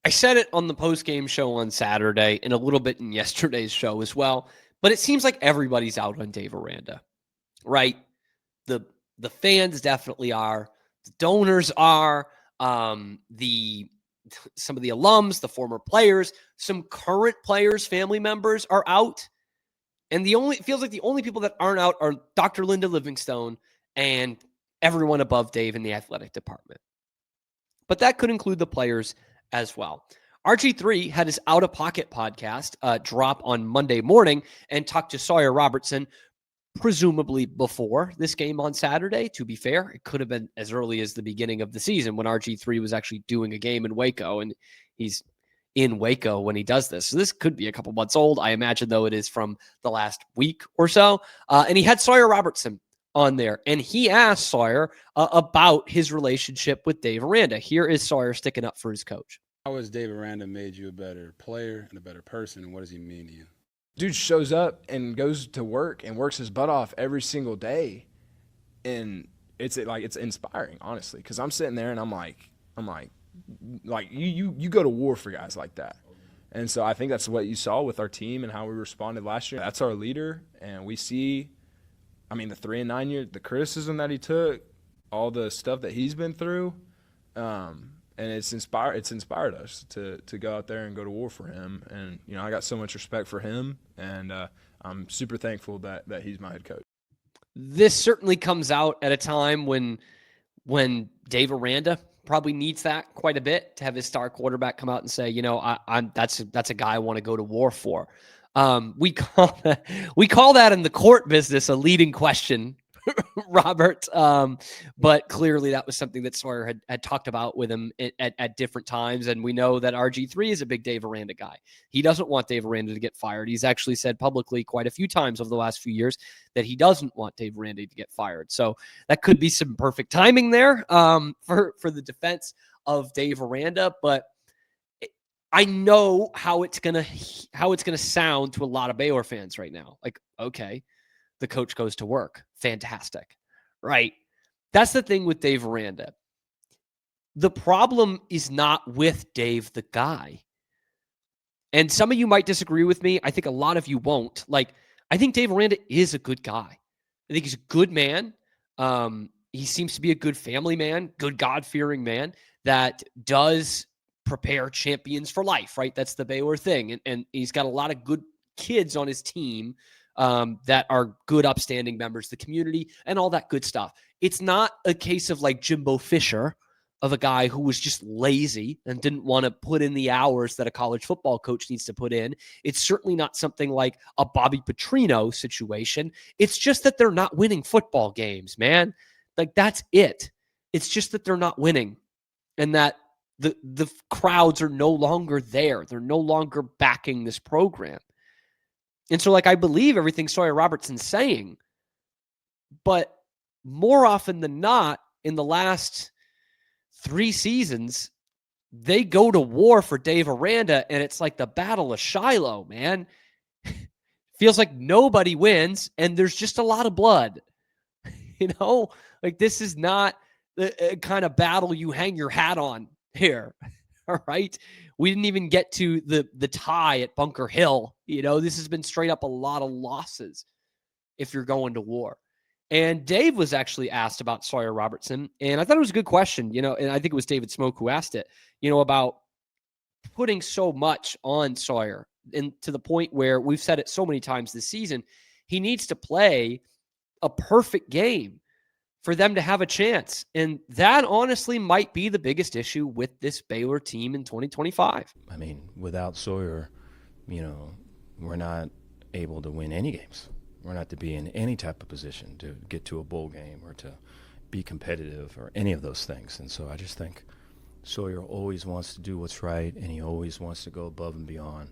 I said it on the post-game show on Saturday and a little bit in yesterday's show as well, but it seems like everybody's out on Dave Aranda, right? The the fans definitely are. The donors are. The some of the alums, the former players, some current players, family members are out. And it feels like the only people that aren't out are Dr. Linda Livingstone and everyone above Dave in the athletic department. But that could include the players as well. RG3 had his Out of Pocket podcast drop on Monday morning and talked to Sawyer Robertson, presumably before this game on Saturday. To be fair, it could have been as early as the beginning of the season when RG3 was actually doing a game in Waco, and he's in Waco when he does this. So this could be a couple months old. I imagine, though, it is from the last week or so. And he had Sawyer Robertson on there, and he asked Sawyer about his relationship with Dave Aranda. Here is Sawyer sticking up for his coach. How has Dave Aranda made you a better player and a better person, and what does he mean to you? Dude shows up and goes to work and works his butt off every single day, and it's inspiring, honestly, because I'm sitting there and I'm like you go to war for guys like that. And so I think that's what you saw with our team and how we responded last year. That's our leader, and we see, the 3-9 year, the criticism that he took, all the stuff that he's been through, and it's inspired us to go out there and go to war for him. And, I got so much respect for him, and I'm super thankful that he's my head coach. This certainly comes out at a time when Dave Aranda probably needs that quite a bit, to have his star quarterback come out and say, that's a guy I want to go to war for. We call that in the court business a leading question, Robert. But clearly that was something that Sawyer had talked about with him at different times. And we know that RG3 is a big Dave Aranda guy. He doesn't want Dave Aranda to get fired. He's actually said publicly quite a few times over the last few years that he doesn't want Dave Aranda to get fired. So that could be some perfect timing there for the defense of Dave Aranda. But I know how it's gonna sound to a lot of Baylor fans right now. Like, okay, the coach goes to work. Fantastic. Right? That's the thing with Dave Aranda. The problem is not with Dave the guy. And some of you might disagree with me. I think a lot of you won't. Like, I think Dave Aranda is a good guy. I think he's a good man. He seems to be a good family man, good God-fearing man that does prepare champions for life, right? That's the Baylor thing. And he's got a lot of good kids on his team that are good, upstanding members of the community and all that good stuff. It's not a case of like Jimbo Fisher, of a guy who was just lazy and didn't want to put in the hours that a college football coach needs to put in. It's certainly not something like a Bobby Petrino situation. It's just that they're not winning football games, man. Like, that's it. It's just that they're not winning, and that the crowds are no longer there. They're no longer backing this program. And so, like, I believe everything Sawyer Robertson's saying, but more often than not, in the last 3 seasons, they go to war for Dave Aranda, and it's like the Battle of Shiloh, man. Feels like nobody wins, and there's just a lot of blood. Like, this is not the kind of battle you hang your hat on here. All right. We didn't even get to the tie at Bunker Hill. This has been straight up a lot of losses if you're going to war. And Dave was actually asked about Sawyer Robertson, and I thought it was a good question, and I think it was David Smoke who asked it, about putting so much on Sawyer, and to the point where we've said it so many times this season, he needs to play a perfect game for them to have a chance. And that honestly might be the biggest issue with this Baylor team in 2025. I mean, without Sawyer, we're not able to win any games. We're not to be in any type of position to get to a bowl game or to be competitive or any of those things. And so I just think Sawyer always wants to do what's right, and he always wants to go above and beyond.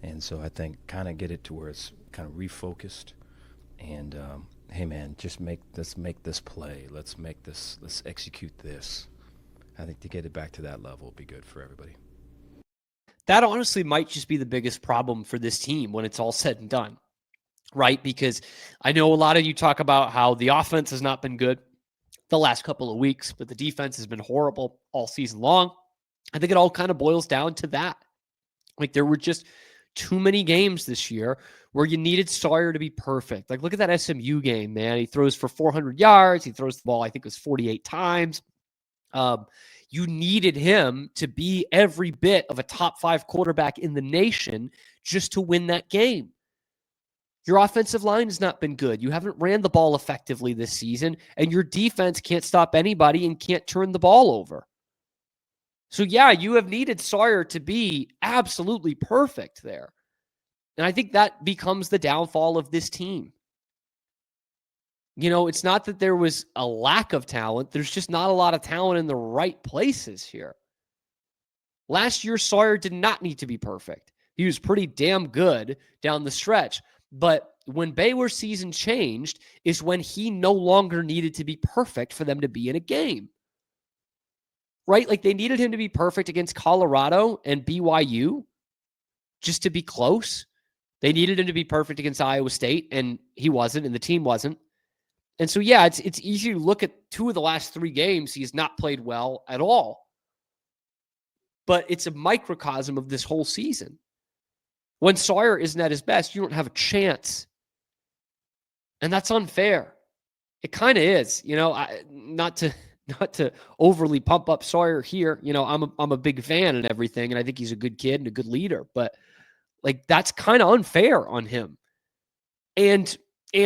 And so I think kind of get it to where it's kind of refocused and, hey, man, just make this play. Let's execute this. I think to get it back to that level would be good for everybody. That honestly might just be the biggest problem for this team when it's all said and done. Right? Because I know a lot of you talk about how the offense has not been good the last couple of weeks, but the defense has been horrible all season long. I think it all kind of boils down to that. Like, there were just too many games this year where you needed Sawyer to be perfect. Like, look at that SMU game, man. He throws for 400 yards. He throws the ball, I think it was 48 times. You needed him to be every bit of a top 5 quarterback in the nation just to win that game. Your offensive line has not been good. You haven't ran the ball effectively this season, and your defense can't stop anybody and can't turn the ball over. So, yeah, you have needed Sawyer to be absolutely perfect there. And I think that becomes the downfall of this team. You know, it's not that there was a lack of talent. There's just not a lot of talent in the right places here. Last year, Sawyer did not need to be perfect. He was pretty damn good down the stretch. But when Baylor's season changed is when he no longer needed to be perfect for them to be in a game. Right? Like, they needed him to be perfect against Colorado and BYU just to be close. They needed him to be perfect against Iowa State, and he wasn't, and the team wasn't. And so, yeah, it's easy to look at 2 of the last 3 games. He has not played well at all. But it's a microcosm of this whole season. When Sawyer isn't at his best, you don't have a chance. And that's unfair. It kind of is. You know, not to overly pump up Sawyer here. You know, I'm a big fan and everything, and I think he's a good kid and a good leader. But, like, that's kind of unfair on him. And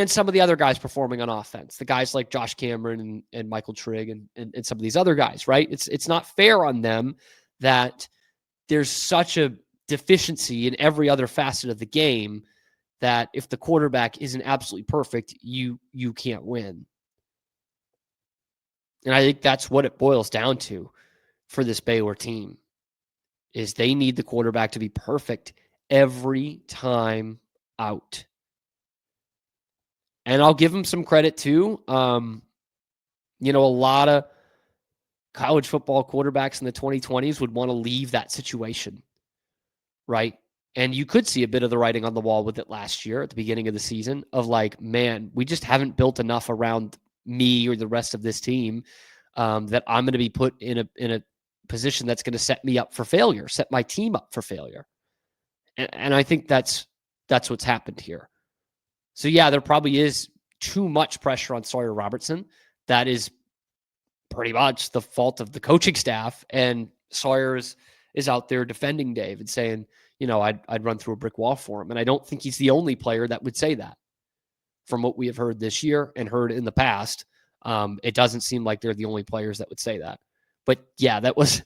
some of the other guys performing on offense, the guys like Josh Cameron and Michael Trigg and some of these other guys, right? It's not fair on them that there's such a deficiency in every other facet of the game that if the quarterback isn't absolutely perfect, you can't win. And I think that's what it boils down to for this Baylor team, is they need the quarterback to be perfect every time out. And I'll give him some credit too. You know, a lot of college football quarterbacks in the 2020s would want to leave that situation, right? And you could see a bit of the writing on the wall with it last year at the beginning of the season of like, man, we just haven't built enough around me or the rest of this team that I'm going to be put in a position that's going to set me up for failure, set my team up for failure. And I think that's what's happened here. So, yeah, there probably is too much pressure on Sawyer Robertson. That is pretty much the fault of the coaching staff. And Sawyer is out there defending Dave and saying, you know, I'd run through a brick wall for him. And I don't think he's the only player that would say that. From what we have heard this year and heard in the past, it doesn't seem like they're the only players that would say that. But, yeah, that was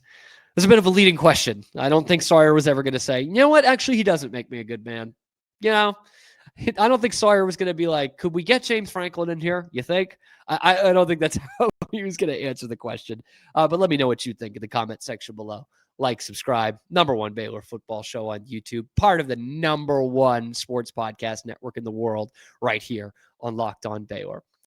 a bit of a leading question. I don't think Sawyer was ever going to say, you know what, actually, he doesn't make me a good man. You know, I don't think Sawyer was going to be like, could we get James Franklin in here? You think? I don't think that's how he was going to answer the question. But let me know what you think in the comment section below. Like, subscribe. #1 Baylor football show on YouTube. Part of the #1 sports podcast network in the world right here on Locked On Baylor.